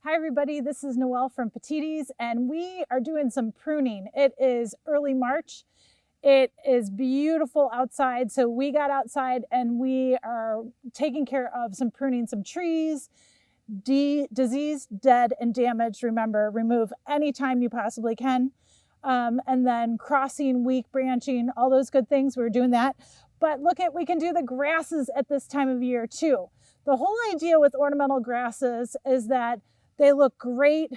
Hi everybody, this is Noelle from Petitti's and we are doing some pruning. It is early March. It is beautiful outside, so we got outside and we are taking care of some pruning, some trees, diseased, dead, and damaged. Remember, remove anytime you possibly can. And then crossing, weak branching, all those good things, we're doing that. But look at, we can do the grasses at this time of year too. The whole idea with ornamental grasses is that they look great,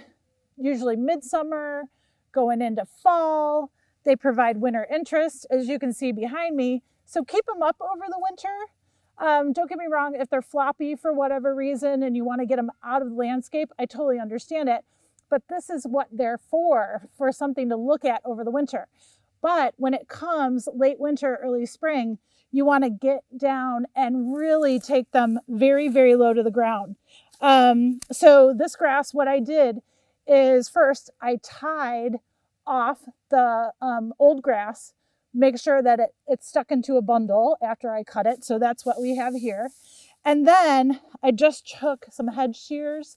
usually midsummer, going into fall. They provide winter interest, as you can see behind me. So keep them up over the winter. Don't get me wrong, if they're floppy for whatever reason and you want to get them out of the landscape, I totally understand it. But this is what they're for something to look at over the winter. But when it comes late winter, early spring, you want to get down and really take them very, very low to the ground. So this grass, what I did is first I tied off the old grass, make sure that it's stuck into a bundle after I cut it. So that's what we have here. And then I just took some hedge shears.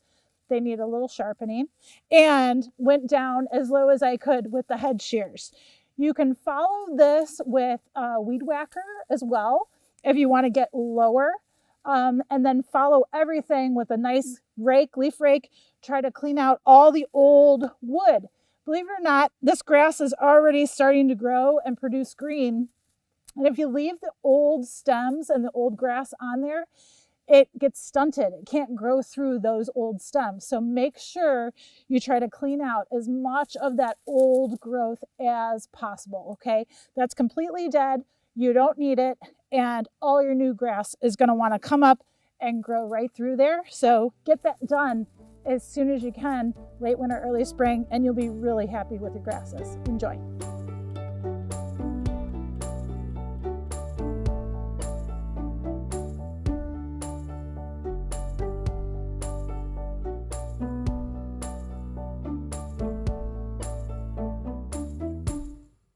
They need a little sharpening, and went down as low as I could with the hedge shears. You can follow this with a weed whacker as well if you want to get lower. And then follow everything with a nice rake, leaf rake. Try to clean out all the old wood. Believe it or not, this grass is already starting to grow and produce green. And if you leave the old stems and the old grass on there, it gets stunted. It can't grow through those old stems. So make sure you try to clean out as much of that old growth as possible, okay? That's completely dead. You don't need it. And all your new grass is going to want to come up and grow right through there. So get that done as soon as you can, late winter, early spring, and you'll be really happy with your grasses. Enjoy.